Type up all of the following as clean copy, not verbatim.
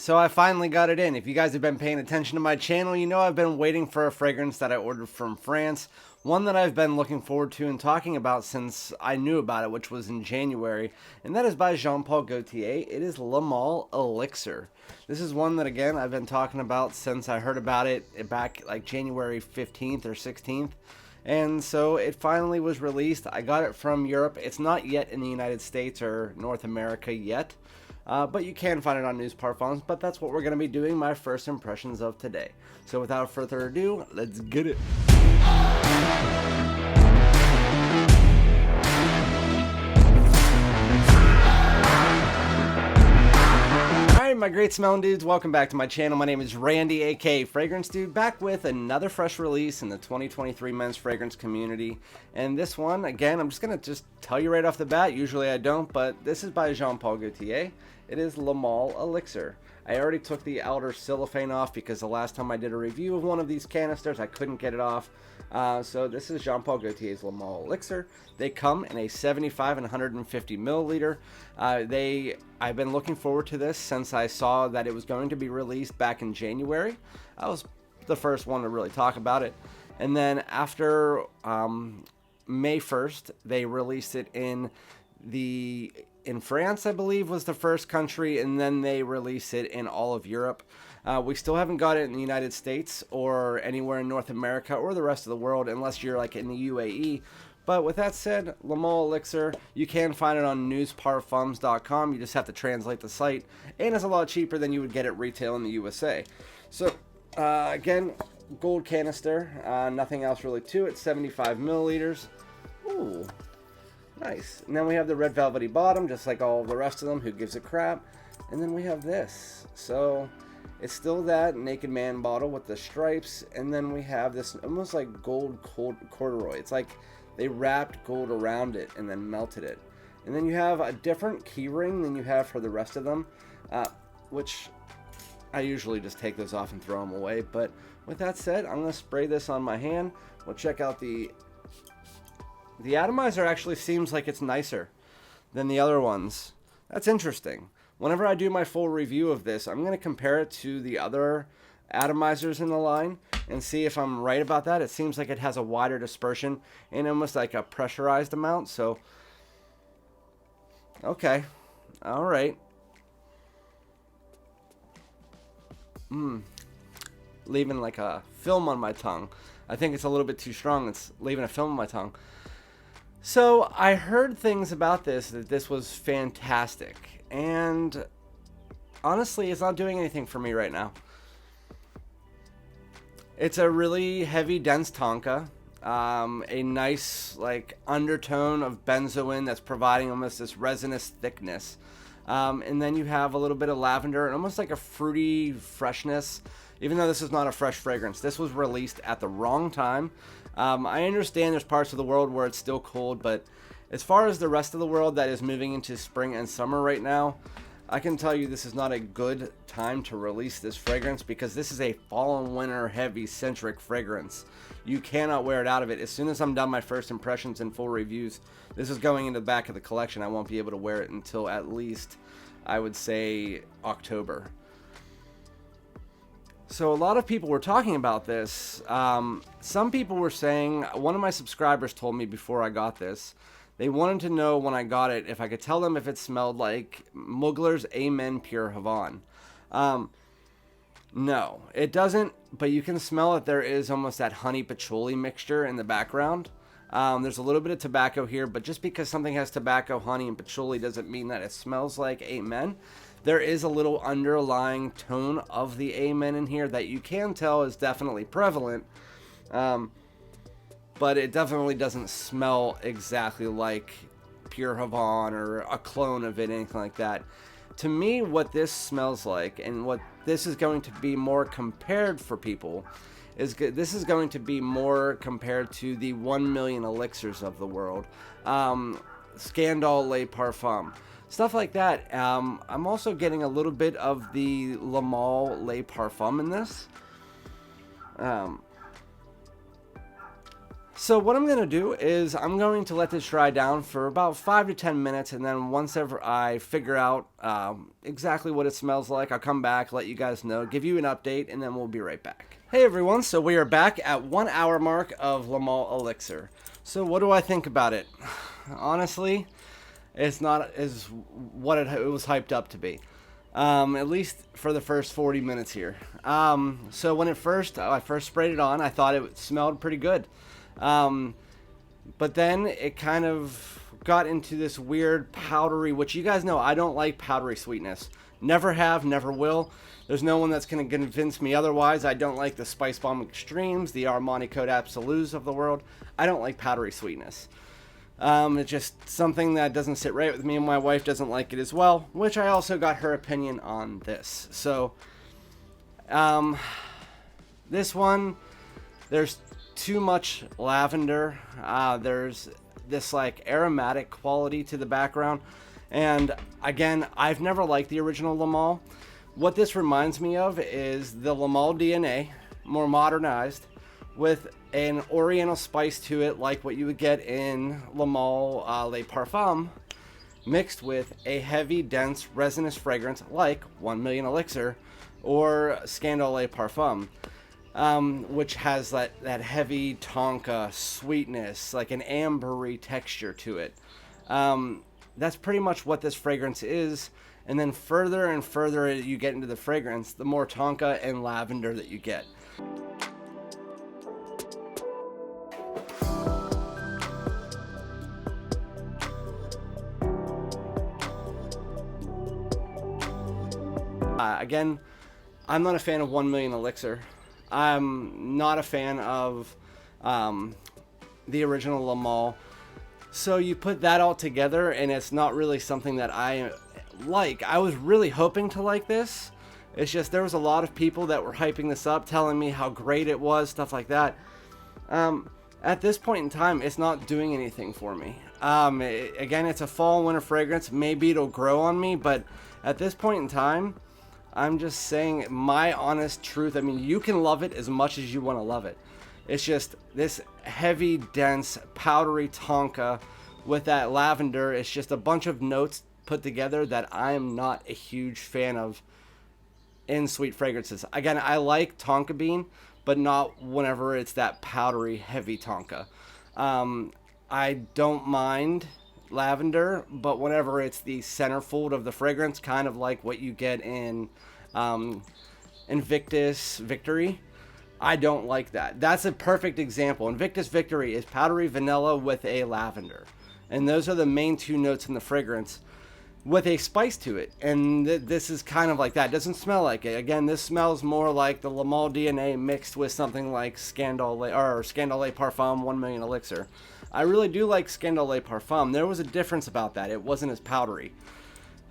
So I finally got it in. If you guys have been paying attention to my channel, you know I've been waiting for a fragrance that I ordered from France. One that I've been looking forward to and talking about since I knew about it, which was in January. And that is by Paul Gaultier. It is Male Elixir. This is one that, again, I've been talking about since I heard about it back like January 15th or 16th. And so it finally was released. I got it from Europe. It's not yet in the United States or North America yet. But you can find it on News Parfums, but that's what we're going to be doing, my first impressions of today. So without further ado, let's get it. Alright, my great smelling dudes, welcome back to my channel. My name is Randy, aka FragranceDoud, back with another fresh release in the 2023 men's fragrance community. And this one, again, I'm just going to tell you right off the bat. Usually I don't, but this is by Paul Gaultier. It is Male Elixir. I already took the outer cellophane off because the last time I did a review of one of these canisters, I couldn't get it off. So this is Paul Gaultier's Male Elixir. They come in a 75 and 150 milliliter. I've been looking forward to this since I saw that it was going to be released back in January. I was the first one to really talk about it. And then after May 1st, they released it in France, I believe, was the first country, and then they released it in all of Europe. We still haven't got it in the United States or anywhere in North America or the rest of the world unless you're like in the UAE. But with that said, Male Elixir, you can find it on newsparfums.com. You just have to translate the site, and it's a lot cheaper than you would get it retail in the USA. So, again, gold canister, nothing else really to it, 75 milliliters. Ooh. Nice. And then we have the red velvety bottom, just like all the rest of them. Who gives a crap? And then we have this. So it's still that naked man bottle with the stripes. And then we have this almost like gold corduroy. It's like they wrapped gold around it and then melted it. And then you have a different key ring than you have for the rest of them, which I usually just take those off and throw them away. But with that said, I'm going to spray this on my hand. We'll check out the atomizer. Actually seems like it's nicer than the other ones. That's interesting. Whenever I do my full review of this, I'm going to compare it to the other atomizers in the line and see if I'm right about that. It seems like it has a wider dispersion and almost like a pressurized amount. So, okay. All right. Leaving like a film on my tongue. I think it's a little bit too strong. It's leaving a film on my tongue. So I heard things about this, that this was fantastic, and honestly, it's not doing anything for me right now. It's a really heavy, dense tonka, a nice like undertone of benzoin that's providing almost this resinous thickness, and then you have a little bit of lavender and almost like a fruity freshness. Even though this is not a fresh fragrance, this was released at the wrong time. I understand there's parts of the world where it's still cold, but as far as the rest of the world that is moving into spring and summer right now, I can tell you this is not a good time to release this fragrance because this is a fall and winter heavy centric fragrance. You cannot wear it out of it. As soon as I'm done my first impressions and full reviews, this is going into the back of the collection. I won't be able to wear it until at least, I would say, October. So a lot of people were talking about this. Some people were saying, one of my subscribers told me before I got this, they wanted to know when I got it if I could tell them if it smelled like Mugler's Amen Pure Havane. No, it doesn't, but you can smell it. There is almost that honey patchouli mixture in the background. There's a little bit of tobacco here, but just because something has tobacco, honey, and patchouli doesn't mean that it smells like Amen. There is a little underlying tone of the Amen in here that you can tell is definitely prevalent, but it definitely doesn't smell exactly like Pure Havane or a clone of it, anything like that. To me, what this smells like and what this is going to be more compared for people is this is going to be more compared to the 1 million elixirs of the world, Scandal Le Parfum. Stuff like that. I'm also getting a little bit of the Male Le Parfum in this. So what I'm going to do is I'm going to let this dry down for about 5 to 10 minutes, and then once ever I figure out exactly what it smells like, I'll come back, let you guys know, give you an update, and then we'll be right back. Hey everyone, so we are back at 1 hour mark of Le Male Elixir. So what do I think about it? Honestly, it's not as what it was hyped up to be. At least for the first 40 minutes here. So when I first sprayed it on, I thought it smelled pretty good. But then it kind of got into this weird powdery, which you guys know I don't like powdery sweetness. Never have, never will. There's no one that's going to convince me otherwise. I don't like the Spice Bomb Extremes, the Armani Code Absolus of the world. I don't like powdery sweetness. It's just something that doesn't sit right with me, and my wife doesn't like it as well, which I also got her opinion on this. So, this one, there's too much lavender. There's this like aromatic quality to the background, and again, I've never liked the original Le Male. What this reminds me of is the Le Male DNA, more modernized, with an oriental spice to it, like what you would get in Le Male Le Parfum, mixed with a heavy, dense, resinous fragrance like 1 Million Elixir or Scandal Le Parfum, which has that heavy tonka sweetness, like an ambery texture to it. That's pretty much what this fragrance is. And then further and further you get into the fragrance, the more tonka and lavender that you get. Again, I'm not a fan of 1 Million Elixir. I'm not a fan of the original Le Male. So you put that all together, and it's not really something that I like. I was really hoping to like this. It's just there was a lot of people that were hyping this up, telling me how great it was, stuff like that. At this point in time, it's not doing anything for me. Again, it's a fall winter fragrance. Maybe it'll grow on me, but at this point in time, I'm just saying my honest truth. I mean, you can love it as much as you want to love it. It's just this heavy, dense, powdery tonka with that lavender. It's just a bunch of notes put together that I am not a huge fan of in sweet fragrances. Again, I like tonka bean, but not whenever it's that powdery, heavy tonka. I don't mind lavender, but whenever it's the centerfold of the fragrance, kind of like what you get in Invictus Victory, I don't like that. That's a perfect example. Invictus Victory is powdery vanilla with a lavender, and those are the main two notes in the fragrance with a spice to it. And this is kind of like that. It doesn't smell like it. Again, this smells more like the Le Male DNA mixed with something like Scandal Le Parfum 1 Million Elixir. I really do like Scandal Le Parfum. There was a difference about that. It wasn't as powdery.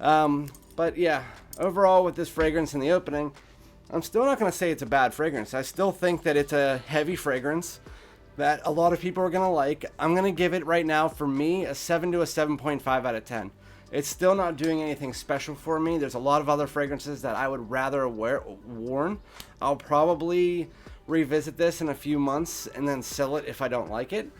But yeah, overall with this fragrance in the opening, I'm still not going to say it's a bad fragrance. I still think that it's a heavy fragrance that a lot of people are going to like. I'm going to give it right now, for me, a 7 to a 7.5 out of 10. It's still not doing anything special for me. There's a lot of other fragrances that I would rather worn. I'll probably revisit this in a few months and then sell it if I don't like it.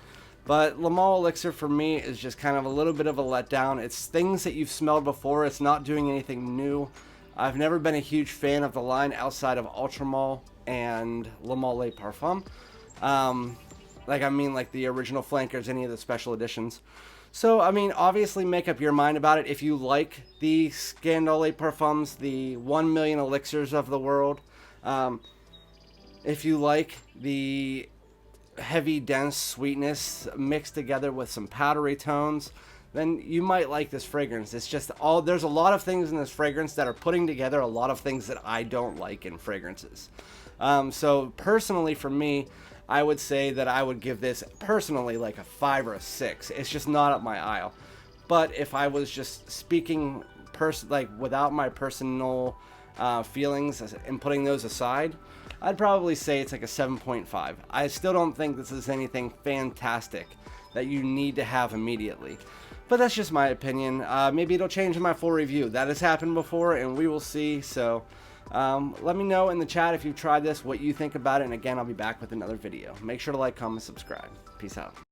But Le Male Elixir for me is just kind of a little bit of a letdown. It's things that you've smelled before. It's not doing anything new. I've never been a huge fan of the line outside of Ultra Male and Le Male Le Parfum. Like the original flankers, any of the special editions. So, I mean, obviously make up your mind about it. If you like the Scandal Le Parfums, the 1 Million Elixirs of the world, if you like the heavy, dense sweetness mixed together with some powdery tones, then you might like this fragrance. It's just there's a lot of things in this fragrance that are putting together a lot of things that I don't like in fragrances. So personally for me, I would say that I would give this personally like a 5 or a 6. It's just not up my aisle. But if I was just speaking without my personal feelings and putting those aside, I'd probably say it's like a 7.5. I still don't think this is anything fantastic that you need to have immediately. But that's just my opinion. Maybe it'll change in my full review. That has happened before, and we will see. So Let me know in the chat if you've tried this, what you think about it, and again, I'll be back with another video. Make sure to like, comment, subscribe. Peace out.